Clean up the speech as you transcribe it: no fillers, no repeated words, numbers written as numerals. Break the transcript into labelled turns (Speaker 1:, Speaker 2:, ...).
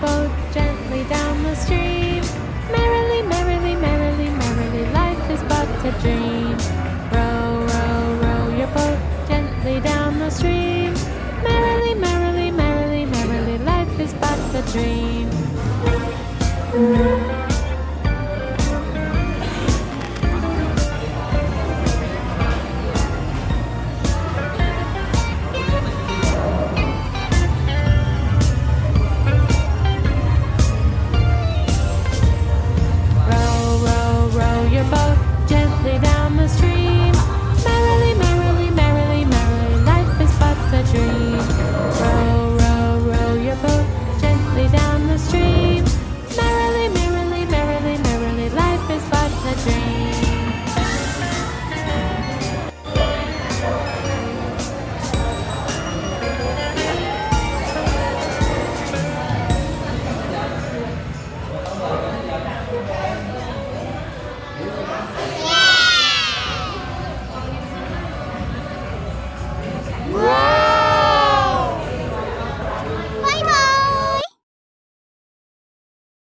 Speaker 1: boat gently down the stream. Merrily, merrily, merrily, merrily, life is but a dream. Row, row, row your boat gently down the stream. Merrily, merrily, merrily, merrily, life is but a dream.